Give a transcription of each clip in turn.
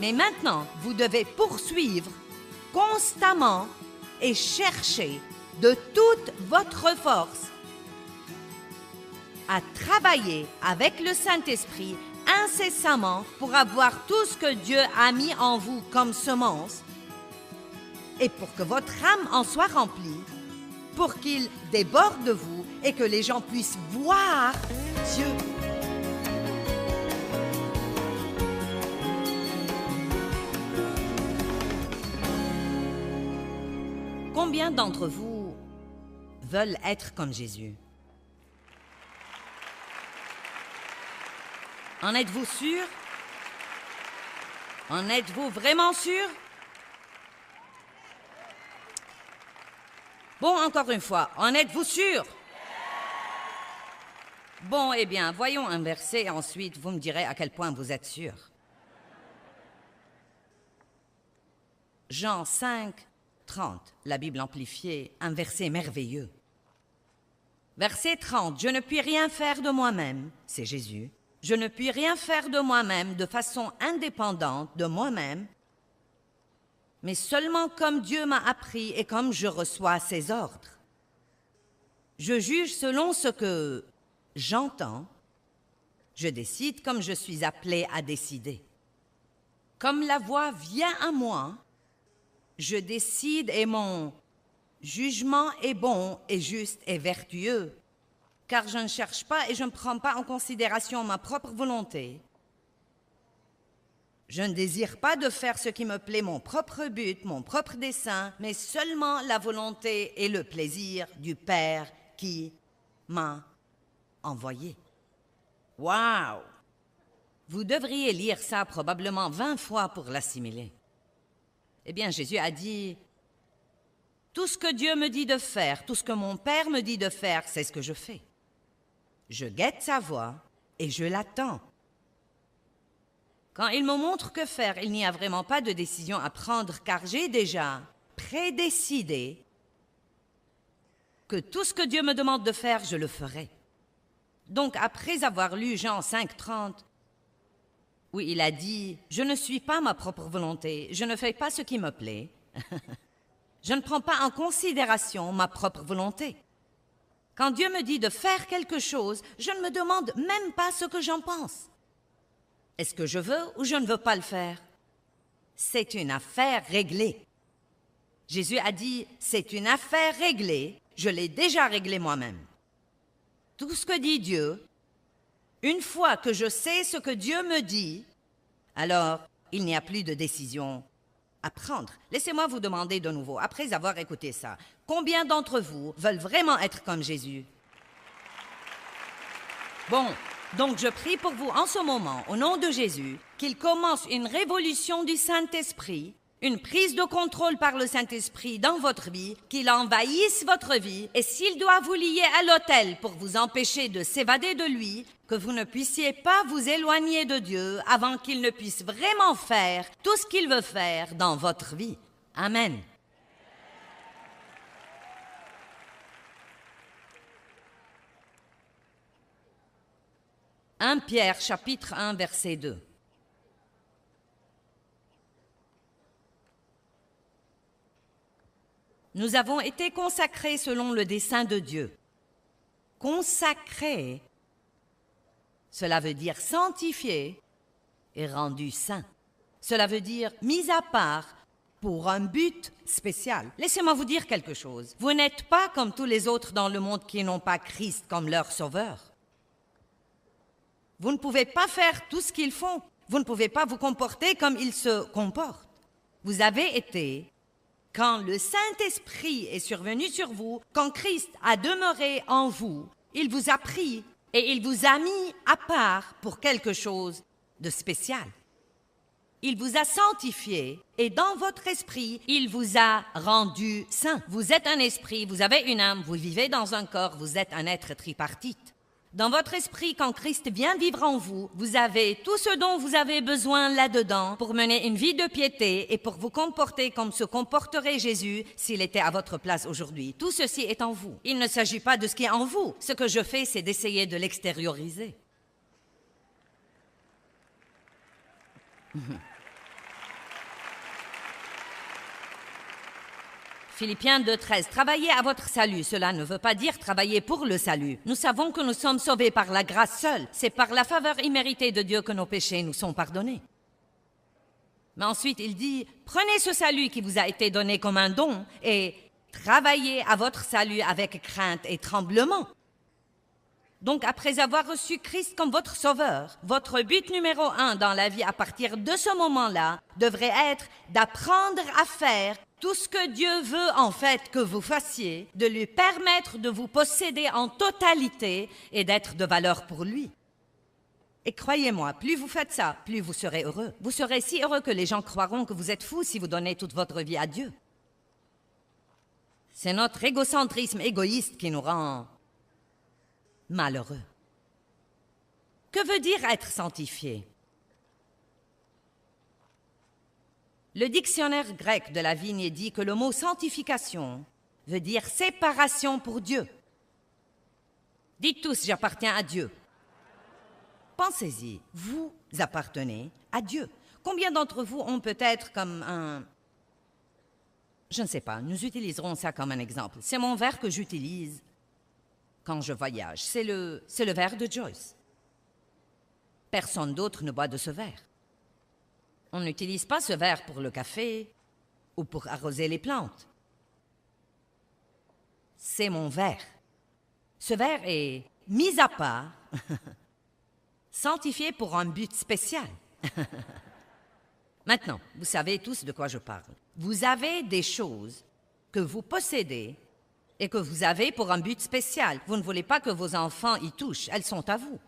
Mais maintenant, vous devez poursuivre constamment et chercher de toute votre force à travailler avec le Saint-Esprit incessamment pour avoir tout ce que Dieu a mis en vous comme semence et pour que votre âme en soit remplie, pour qu'il déborde de vous et que les gens puissent voir Dieu. Combien d'entre vous veulent être comme Jésus? En êtes-vous sûr? En êtes-vous vraiment sûr? Bon, encore une fois, en êtes-vous sûr? Bon, eh bien, voyons un verset et ensuite vous me direz à quel point vous êtes sûr. Jean 5, 30, la Bible amplifiée, un verset merveilleux. Verset 30, je ne puis rien faire de moi-même, c'est Jésus. Je ne puis rien faire de moi-même de façon indépendante de moi-même, mais seulement comme Dieu m'a appris et comme je reçois ses ordres. Je juge selon ce que j'entends, je décide comme je suis appelé à décider. Comme la voix vient à moi, je décide et mon jugement est bon et juste et vertueux, car je ne cherche pas et je ne prends pas en considération ma propre volonté. Je ne désire pas de faire ce qui me plaît, mon propre but, mon propre dessein, mais seulement la volonté et le plaisir du Père qui m'a envoyé. Waouh! Vous devriez lire ça probablement 20 fois pour l'assimiler. Eh bien, Jésus a dit, tout ce que Dieu me dit de faire, tout ce que mon Père me dit de faire, c'est ce que je fais. Je guette sa voix et je l'attends. Quand il me montre que faire, il n'y a vraiment pas de décision à prendre, car j'ai déjà prédécidé que tout ce que Dieu me demande de faire, je le ferai. Donc, après avoir lu Jean 5, 30, où il a dit « Je ne suis pas ma propre volonté, je ne fais pas ce qui me plaît, je ne prends pas en considération ma propre volonté. » Quand Dieu me dit de faire quelque chose, je ne me demande même pas ce que j'en pense. Est-ce que je veux ou je ne veux pas le faire? C'est une affaire réglée. Jésus a dit, c'est une affaire réglée, je l'ai déjà réglée moi-même. Tout ce que dit Dieu, une fois que je sais ce que Dieu me dit, alors il n'y a plus de décision à prendre. Laissez-moi vous demander de nouveau, après avoir écouté ça, combien d'entre vous veulent vraiment être comme Jésus? Bon, donc je prie pour vous en ce moment, au nom de Jésus, qu'il commence une révolution du Saint-Esprit, une prise de contrôle par le Saint-Esprit dans votre vie, qu'il envahisse votre vie, et s'il doit vous lier à l'autel pour vous empêcher de s'évader de lui, que vous ne puissiez pas vous éloigner de Dieu avant qu'il ne puisse vraiment faire tout ce qu'il veut faire dans votre vie. Amen. « 1 Pierre, chapitre 1, verset 2. Nous avons été consacrés selon le dessein de Dieu. Consacrés, cela veut dire sanctifié et rendu saint. Cela veut dire mis à part pour un but spécial. Laissez-moi vous dire quelque chose. Vous n'êtes pas comme tous les autres dans le monde qui n'ont pas Christ comme leur sauveur. Vous ne pouvez pas faire tout ce qu'ils font. Vous ne pouvez pas vous comporter comme ils se comportent. Vous avez été, quand le Saint-Esprit est survenu sur vous, quand Christ a demeuré en vous, il vous a pris et il vous a mis à part pour quelque chose de spécial. Il vous a sanctifié et dans votre esprit, il vous a rendu saint. Vous êtes un esprit, vous avez une âme, vous vivez dans un corps, vous êtes un être tripartite. Dans votre esprit, quand Christ vient vivre en vous, vous avez tout ce dont vous avez besoin là-dedans pour mener une vie de piété et pour vous comporter comme se comporterait Jésus s'il était à votre place aujourd'hui. Tout ceci est en vous. Il ne s'agit pas de ce qui est en vous. Ce que je fais, c'est d'essayer de l'extérioriser. Philippiens 2,13. Travaillez à votre salut. Cela ne veut pas dire travailler pour le salut. Nous savons que nous sommes sauvés par la grâce seule. C'est par la faveur imméritée de Dieu que nos péchés nous sont pardonnés. Mais ensuite, il dit, prenez ce salut qui vous a été donné comme un don et travaillez à votre salut avec crainte et tremblement. Donc, après avoir reçu Christ comme votre sauveur, votre but numéro 1 dans la vie à partir de ce moment-là devrait être d'apprendre à faire tout ce que Dieu veut en fait que vous fassiez, de lui permettre de vous posséder en totalité et d'être de valeur pour lui. Et croyez-moi, plus vous faites ça, plus vous serez heureux. Vous serez si heureux que les gens croiront que vous êtes fou si vous donnez toute votre vie à Dieu. C'est notre égocentrisme égoïste qui nous rend malheureux. Que veut dire être sanctifié? Le dictionnaire grec de la Vigne dit que le mot sanctification veut dire séparation pour Dieu. Dites tous, j'appartiens à Dieu. Pensez-y, vous appartenez à Dieu. Combien d'entre vous ont peut-être comme un... Je ne sais pas, nous utiliserons ça comme un exemple. C'est mon verre que j'utilise quand je voyage. C'est le verre de Joyce. Personne d'autre ne boit de ce verre. On n'utilise pas ce verre pour le café ou pour arroser les plantes. C'est mon verre. Ce verre est mis à part, sanctifié pour un but spécial. Maintenant, vous savez tous de quoi je parle. Vous avez des choses que vous possédez et que vous avez pour un but spécial. Vous ne voulez pas que vos enfants y touchent, elles sont à vous.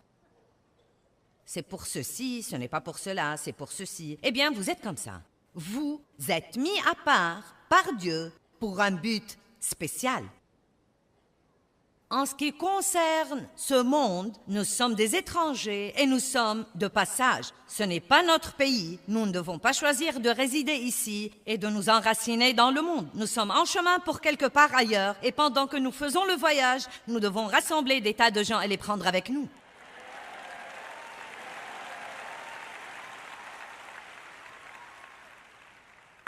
C'est pour ceci, ce n'est pas pour cela, c'est pour ceci. Eh bien, vous êtes comme ça. Vous êtes mis à part par Dieu pour un but spécial. En ce qui concerne ce monde, nous sommes des étrangers et nous sommes de passage. Ce n'est pas notre pays. Nous ne devons pas choisir de résider ici et de nous enraciner dans le monde. Nous sommes en chemin pour quelque part ailleurs et pendant que nous faisons le voyage, nous devons rassembler des tas de gens et les prendre avec nous.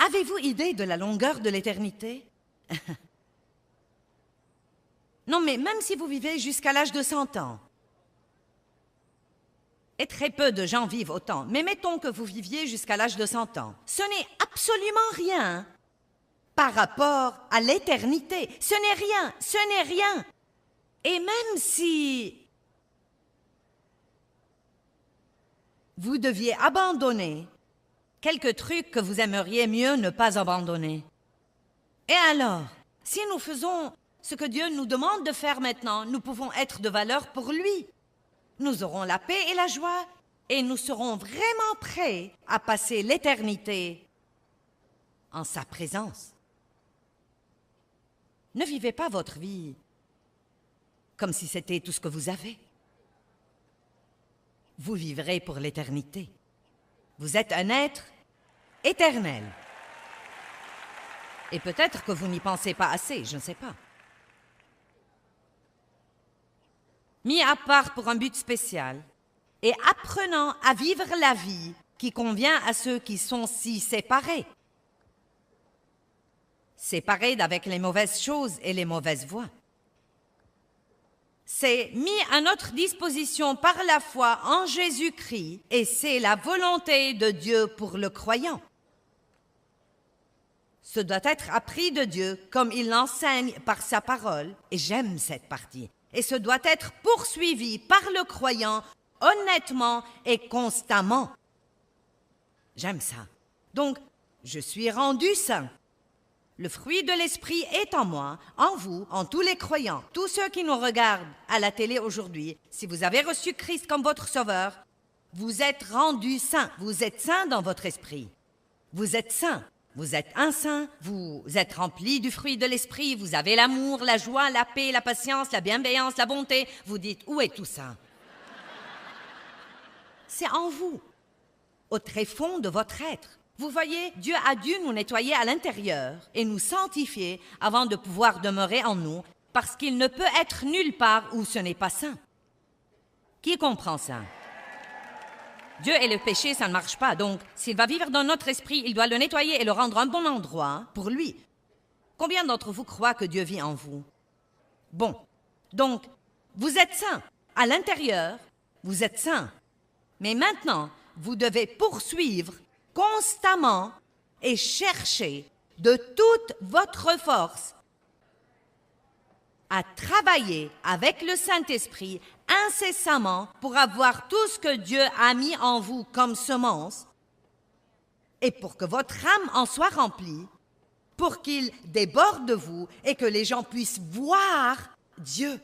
Avez-vous idée de la longueur de l'éternité? Non, mais même si vous vivez jusqu'à l'âge de 100 ans, et très peu de gens vivent autant, mais mettons que vous viviez jusqu'à l'âge de 100 ans, ce n'est absolument rien par rapport à l'éternité. Ce n'est rien, ce n'est rien. Et même si vous deviez abandonner quelques trucs que vous aimeriez mieux ne pas abandonner. Et alors, si nous faisons ce que Dieu nous demande de faire maintenant, nous pouvons être de valeur pour lui. Nous aurons la paix et la joie et nous serons vraiment prêts à passer l'éternité en sa présence. Ne vivez pas votre vie comme si c'était tout ce que vous avez. Vous vivrez pour l'éternité. Vous êtes un être éternel. Et peut-être que vous n'y pensez pas assez, je ne sais pas. Mis à part pour un but spécial et apprenant à vivre la vie qui convient à ceux qui sont si séparés. Séparés d'avec les mauvaises choses et les mauvaises voies. C'est mis à notre disposition par la foi en Jésus-Christ et c'est la volonté de Dieu pour le croyant. Ce doit être appris de Dieu comme il l'enseigne par sa parole, et j'aime cette partie. Et ce doit être poursuivi par le croyant honnêtement et constamment. J'aime ça. Donc, je suis rendu saint. Le fruit de l'Esprit est en moi, en vous, en tous les croyants. Tous ceux qui nous regardent à la télé aujourd'hui, si vous avez reçu Christ comme votre sauveur, vous êtes rendus saints. Vous êtes saints dans votre esprit. Vous êtes saints. Vous êtes un saint. Vous êtes remplis du fruit de l'Esprit. Vous avez l'amour, la joie, la paix, la patience, la bienveillance, la bonté. Vous dites, où est tout ça? C'est en vous, au tréfonds de votre être. Vous voyez, Dieu a dû nous nettoyer à l'intérieur et nous sanctifier avant de pouvoir demeurer en nous, parce qu'il ne peut être nulle part où ce n'est pas saint. Qui comprend ça? Dieu et le péché, ça ne marche pas. Donc, s'il va vivre dans notre esprit, il doit le nettoyer et le rendre un bon endroit pour lui. Combien d'entre vous croient que Dieu vit en vous? Bon, donc, vous êtes saints. À l'intérieur, vous êtes saints. Mais maintenant, vous devez poursuivre constamment et chercher de toute votre force à travailler avec le Saint-Esprit incessamment pour avoir tout ce que Dieu a mis en vous comme semence et pour que votre âme en soit remplie, pour qu'il déborde de vous et que les gens puissent voir Dieu.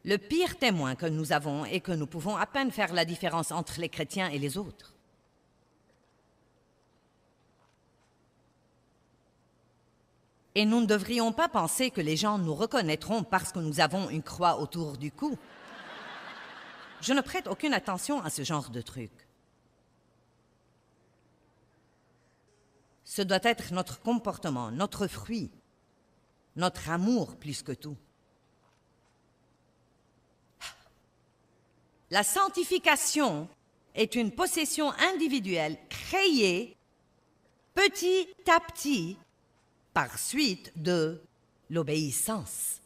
Le pire témoin que nous avons est que nous pouvons à peine faire la différence entre les chrétiens et les autres. Et nous ne devrions pas penser que les gens nous reconnaîtront parce que nous avons une croix autour du cou. Je ne prête aucune attention à ce genre de truc. Ce doit être notre comportement, notre fruit, notre amour plus que tout. La sanctification est une possession individuelle créée petit à petit par suite de l'obéissance.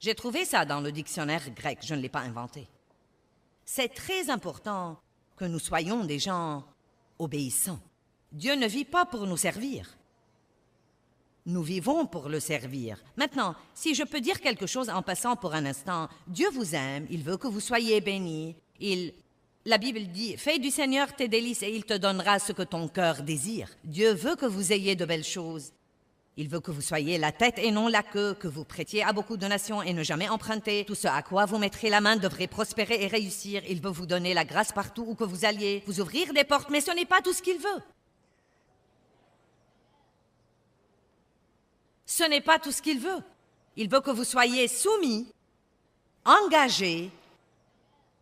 J'ai trouvé ça dans le dictionnaire grec, je ne l'ai pas inventé. C'est très important que nous soyons des gens obéissants. Dieu ne vit pas pour nous servir. Nous vivons pour le servir. Maintenant, si je peux dire quelque chose en passant pour un instant, Dieu vous aime, il veut que vous soyez bénis. La Bible dit, fais du Seigneur tes délices et il te donnera ce que ton cœur désire. Dieu veut que vous ayez de belles choses. Il veut que vous soyez la tête et non la queue, que vous prêtiez à beaucoup de nations et ne jamais emprunter. Tout ce à quoi vous mettrez la main devrait prospérer et réussir. Il veut vous donner la grâce partout où que vous alliez, vous ouvrir des portes, mais ce n'est pas tout ce qu'il veut. Ce n'est pas tout ce qu'il veut. Il veut que vous soyez soumis, engagés,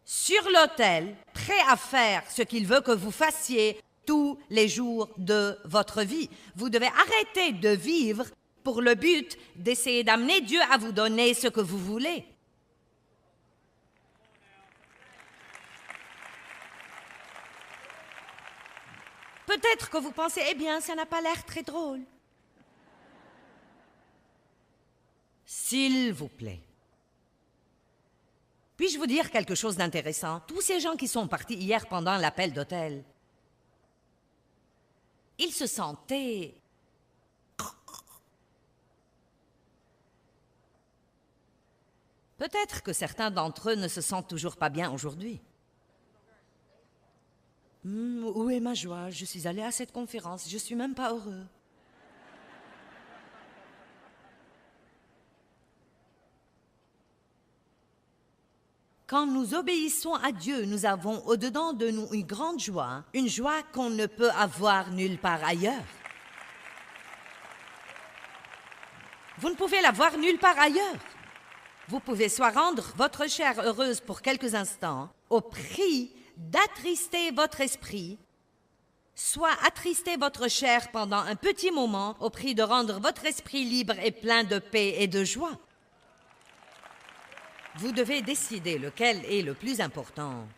sur l'autel, prêts à faire ce qu'il veut que vous fassiez tous les jours de votre vie. Vous devez arrêter de vivre pour le but d'essayer d'amener Dieu à vous donner ce que vous voulez. Peut-être que vous pensez, eh bien, ça n'a pas l'air très drôle. S'il vous plaît. Puis-je vous dire quelque chose d'intéressant? Tous ces gens qui sont partis hier pendant l'appel d'hôtel, ils se sentaient... Peut-être que certains d'entre eux ne se sentent toujours pas bien aujourd'hui. Où est ma joie? Je suis allé à cette conférence, je ne suis même pas heureux. Quand nous obéissons à Dieu, nous avons au-dedans de nous une grande joie, une joie qu'on ne peut avoir nulle part ailleurs. Vous ne pouvez l'avoir nulle part ailleurs. Vous pouvez soit rendre votre chair heureuse pour quelques instants, au prix d'attrister votre esprit, soit attrister votre chair pendant un petit moment, au prix de rendre votre esprit libre et plein de paix et de joie. Vous devez décider lequel est le plus important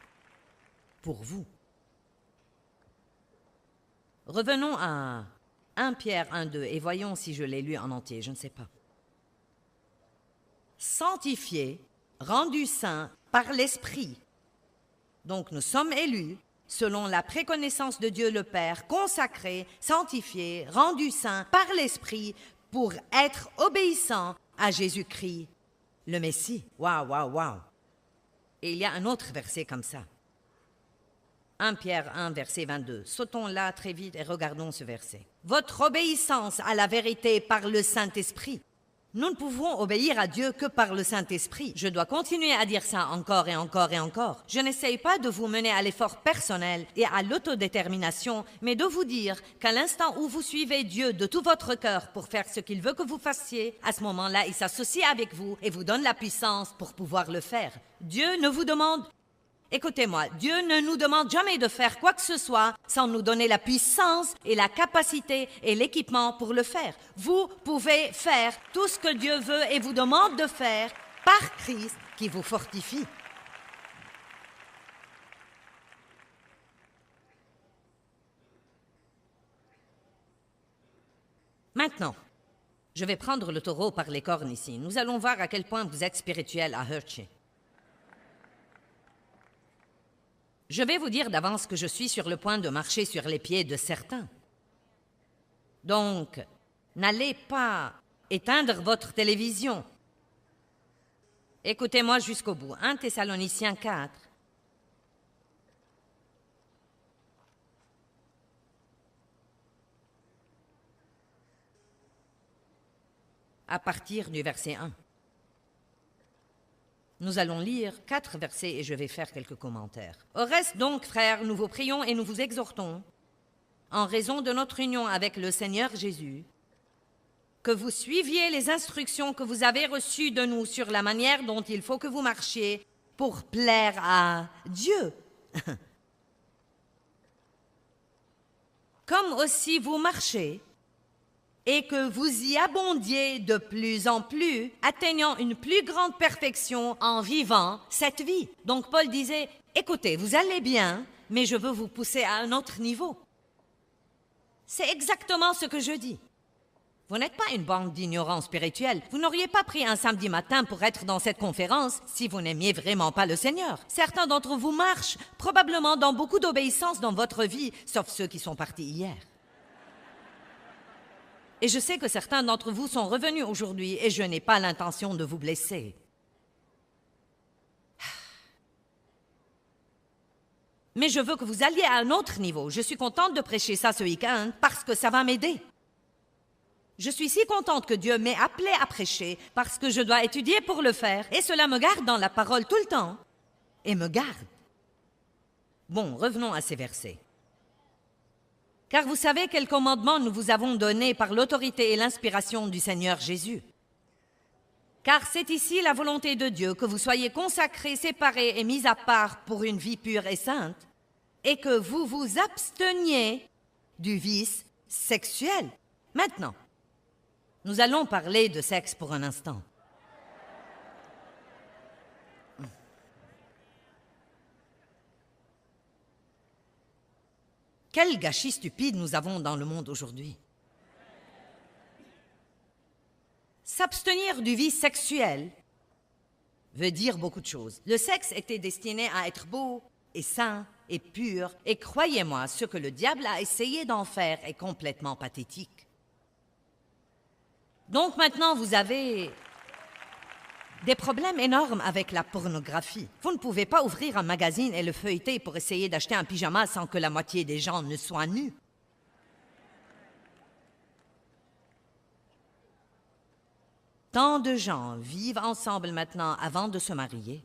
pour vous. Revenons à 1 Pierre 1,2 et voyons si je l'ai lu en entier, je ne sais pas. Sanctifiés, rendus saints par l'Esprit. Donc nous sommes élus selon la préconnaissance de Dieu le Père, consacrés, sanctifiés, rendus saints par l'Esprit pour être obéissants à Jésus-Christ. Le Messie. Waouh, waouh, waouh. Et il y a un autre verset comme ça. 1 Pierre 1, verset 22. Sautons là très vite et regardons ce verset. Votre obéissance à la vérité par le Saint-Esprit. Nous ne pouvons obéir à Dieu que par le Saint-Esprit. Je dois continuer à dire ça encore et encore et encore. Je n'essaye pas de vous mener à l'effort personnel et à l'autodétermination, mais de vous dire qu'à l'instant où vous suivez Dieu de tout votre cœur pour faire ce qu'il veut que vous fassiez, à ce moment-là, il s'associe avec vous et vous donne la puissance pour pouvoir le faire. Dieu ne vous demande... Écoutez-moi, Dieu ne nous demande jamais de faire quoi que ce soit sans nous donner la puissance et la capacité et l'équipement pour le faire. Vous pouvez faire tout ce que Dieu veut et vous demande de faire par Christ qui vous fortifie. Maintenant, je vais prendre le taureau par les cornes ici. Nous allons voir à quel point vous êtes spirituel à Hershey. Je vais vous dire d'avance que je suis sur le point de marcher sur les pieds de certains. Donc, n'allez pas éteindre votre télévision. Écoutez-moi jusqu'au bout. 1 Thessaloniciens 4. À partir du verset 1. Nous allons lire 4 versets et je vais faire quelques commentaires. Au reste donc, frères, nous vous prions et nous vous exhortons, en raison de notre union avec le Seigneur Jésus, que vous suiviez les instructions que vous avez reçues de nous sur la manière dont il faut que vous marchiez pour plaire à Dieu. Comme aussi vous marchez, et que vous y abondiez de plus en plus, atteignant une plus grande perfection en vivant cette vie. Donc Paul disait, écoutez, vous allez bien, mais je veux vous pousser à un autre niveau. C'est exactement ce que je dis. Vous n'êtes pas une bande d'ignorants spirituels. Vous n'auriez pas pris un samedi matin pour être dans cette conférence si vous n'aimiez vraiment pas le Seigneur. Certains d'entre vous marchent probablement dans beaucoup d'obéissance dans votre vie, sauf ceux qui sont partis hier. Et je sais que certains d'entre vous sont revenus aujourd'hui et je n'ai pas l'intention de vous blesser. Mais je veux que vous alliez à un autre niveau. Je suis contente de prêcher ça ce week-end parce que ça va m'aider. Je suis si contente que Dieu m'ait appelée à prêcher parce que je dois étudier pour le faire et cela me garde dans la parole tout le temps et me garde. Bon, revenons à ces versets. Car vous savez quel commandement nous vous avons donné par l'autorité et l'inspiration du Seigneur Jésus. Car c'est ici la volonté de Dieu que vous soyez consacrés, séparés et mis à part pour une vie pure et sainte, et que vous vous absteniez du vice sexuel. Maintenant, nous allons parler de sexe pour un instant. Quel gâchis stupide nous avons dans le monde aujourd'hui. S'abstenir du vice sexuel veut dire beaucoup de choses. Le sexe était destiné à être beau et sain et pur, et croyez-moi, ce que le diable a essayé d'en faire est complètement pathétique. Donc maintenant, vous avez des problèmes énormes avec la pornographie. Vous ne pouvez pas ouvrir un magazine et le feuilleter pour essayer d'acheter un pyjama sans que la moitié des gens ne soient nus. Tant de gens vivent ensemble maintenant avant de se marier.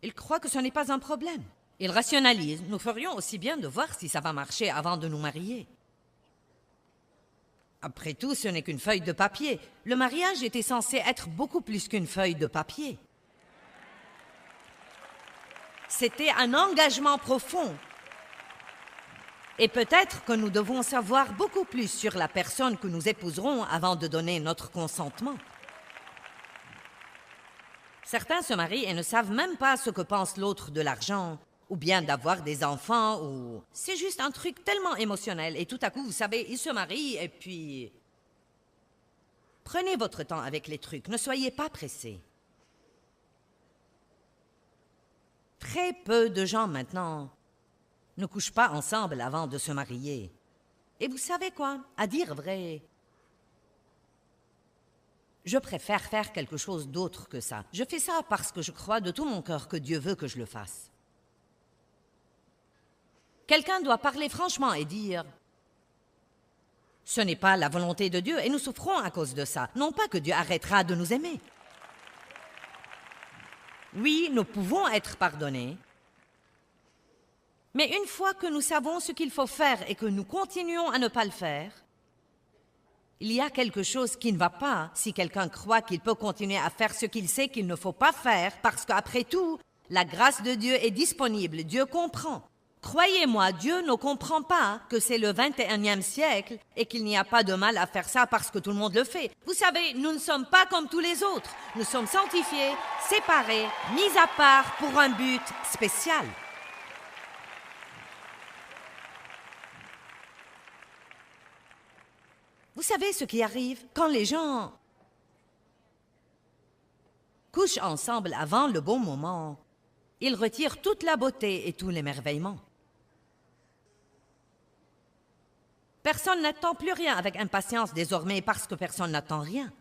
Ils croient que ce n'est pas un problème. Ils rationalisent. Nous ferions aussi bien de voir si ça va marcher avant de nous marier. Après tout, ce n'est qu'une feuille de papier. Le mariage était censé être beaucoup plus qu'une feuille de papier. C'était un engagement profond. Et peut-être que nous devons savoir beaucoup plus sur la personne que nous épouserons avant de donner notre consentement. Certains se marient et ne savent même pas ce que pense l'autre de l'argent, ou bien d'avoir des enfants, ou... C'est juste un truc tellement émotionnel, et tout à coup, vous savez, ils se marient, et puis... Prenez votre temps avec les trucs, ne soyez pas pressés. Très peu de gens maintenant ne couchent pas ensemble avant de se marier. Et vous savez quoi? À dire vrai, je préfère faire quelque chose d'autre que ça. Je fais ça parce que je crois de tout mon cœur que Dieu veut que je le fasse. Quelqu'un doit parler franchement et dire « Ce n'est pas la volonté de Dieu et nous souffrons à cause de ça. Non pas que Dieu arrêtera de nous aimer. » Oui, nous pouvons être pardonnés. Mais une fois que nous savons ce qu'il faut faire et que nous continuons à ne pas le faire, il y a quelque chose qui ne va pas si quelqu'un croit qu'il peut continuer à faire ce qu'il sait qu'il ne faut pas faire parce qu'après tout, la grâce de Dieu est disponible. Dieu comprend. Croyez-moi, Dieu ne comprend pas que c'est le 21e siècle et qu'il n'y a pas de mal à faire ça parce que tout le monde le fait. Vous savez, nous ne sommes pas comme tous les autres. Nous sommes sanctifiés, séparés, mis à part pour un but spécial. « Vous savez ce qui arrive quand les gens couchent ensemble avant le bon moment? Ils retirent toute la beauté et tout l'émerveillement. Personne n'attend plus rien avec impatience désormais parce que personne n'attend rien.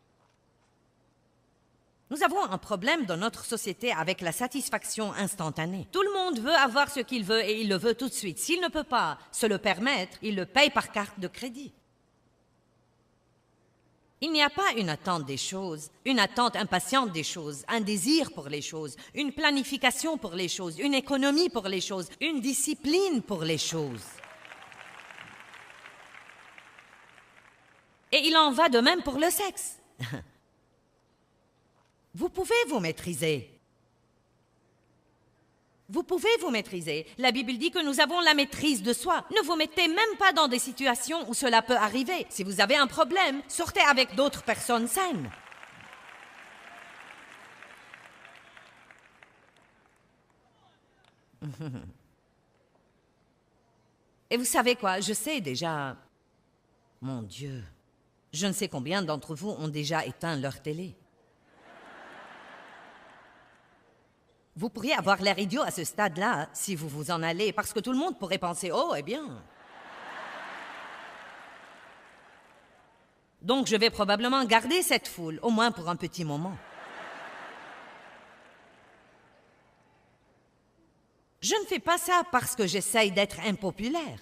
Nous avons un problème dans notre société avec la satisfaction instantanée. Tout le monde veut avoir ce qu'il veut et il le veut tout de suite. S'il ne peut pas se le permettre, il le paye par carte de crédit. Il n'y a pas une attente des choses, une attente impatiente des choses, un désir pour les choses, une planification pour les choses, une économie pour les choses, une discipline pour les choses. Et il en va de même pour le sexe. Vous pouvez vous maîtriser. Vous pouvez vous maîtriser. La Bible dit que nous avons la maîtrise de soi. Ne vous mettez même pas dans des situations où cela peut arriver. Si vous avez un problème, sortez avec d'autres personnes saines. Et vous savez quoi? Je sais déjà... Mon Dieu, je ne sais combien d'entre vous ont déjà éteint leur télé. Vous pourriez avoir l'air idiot à ce stade-là si vous vous en allez, parce que tout le monde pourrait penser « Oh, eh bien... » Donc, je vais probablement garder cette foule, au moins pour un petit moment. Je ne fais pas ça parce que j'essaye d'être impopulaire.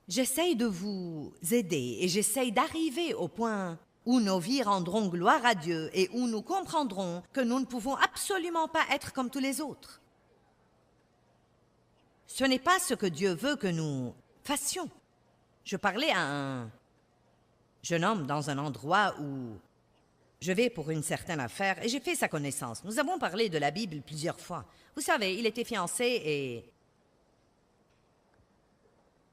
J'essaye de vous aider et j'essaye d'arriver au point où nos vies rendront gloire à Dieu et où nous comprendrons que nous ne pouvons absolument pas être comme tous les autres. Ce n'est pas ce que Dieu veut que nous fassions. Je parlais à un jeune homme dans un endroit où je vais pour une certaine affaire et j'ai fait sa connaissance. Nous avons parlé de la Bible plusieurs fois. Vous savez, il était fiancé et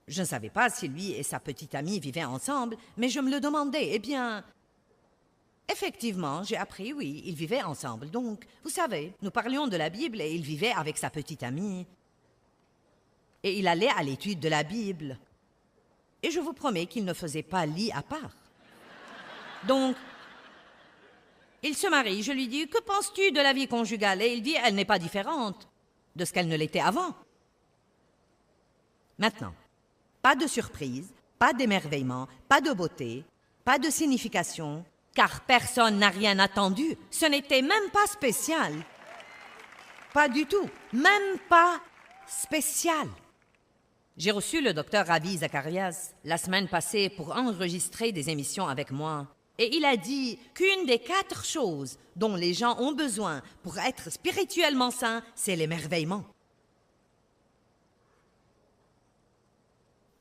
je ne savais pas si lui et sa petite amie vivaient ensemble, mais je me le demandais. Eh bien, effectivement, j'ai appris, oui, ils vivaient ensemble. Donc, vous savez, nous parlions de la Bible et il vivait avec sa petite amie. Et il allait à l'étude de la Bible. Et je vous promets qu'il ne faisait pas lit à part. Donc, il se marie. Je lui dis, que penses-tu de la vie conjugale? Et il dit, elle n'est pas différente de ce qu'elle ne l'était avant. Maintenant, pas de surprise, pas d'émerveillement, pas de beauté, pas de signification, car personne n'a rien attendu. Ce n'était même pas spécial. Pas du tout. Même pas spécial. J'ai reçu le docteur Ravi Zacharias la semaine passée pour enregistrer des émissions avec moi. Et il a dit qu'une des 4 choses dont les gens ont besoin pour être spirituellement sains, c'est l'émerveillement.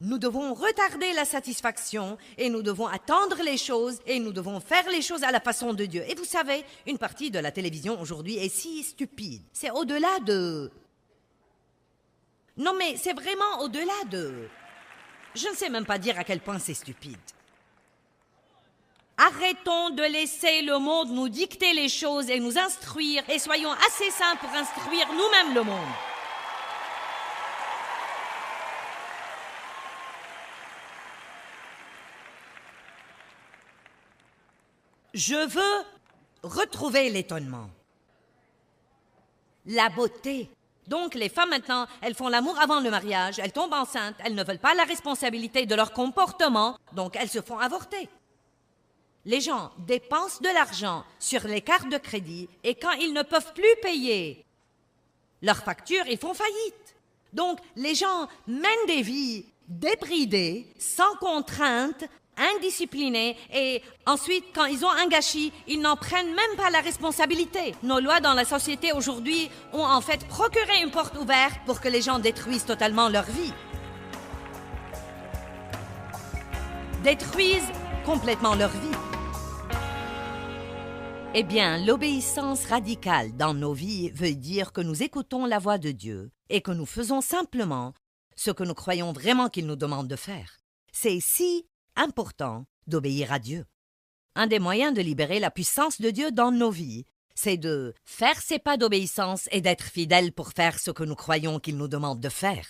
Nous devons retarder la satisfaction et nous devons attendre les choses et nous devons faire les choses à la façon de Dieu. Et vous savez, une partie de la télévision aujourd'hui est si stupide. C'est au-delà de... Non mais c'est vraiment au-delà de... Je ne sais même pas dire à quel point c'est stupide. Arrêtons de laisser le monde nous dicter les choses et nous instruire et soyons assez saints pour instruire nous-mêmes le monde. Je veux retrouver l'étonnement, la beauté. Donc, les femmes maintenant, elles font l'amour avant le mariage, elles tombent enceintes, elles ne veulent pas la responsabilité de leur comportement, donc elles se font avorter. Les gens dépensent de l'argent sur les cartes de crédit et quand ils ne peuvent plus payer leurs factures, ils font faillite. Donc, les gens mènent des vies débridées, sans contrainte, indisciplinés et ensuite, quand ils ont un gâchis, ils n'en prennent même pas la responsabilité. Nos lois dans la société aujourd'hui ont en fait procuré une porte ouverte pour que les gens détruisent totalement leur vie. Détruisent complètement leur vie. Eh bien, l'obéissance radicale dans nos vies veut dire que nous écoutons la voix de Dieu et que nous faisons simplement ce que nous croyons vraiment qu'il nous demande de faire. C'est si important d'obéir à Dieu. Un des moyens de libérer la puissance de Dieu dans nos vies, c'est de faire ses pas d'obéissance et d'être fidèles pour faire ce que nous croyons qu'il nous demande de faire.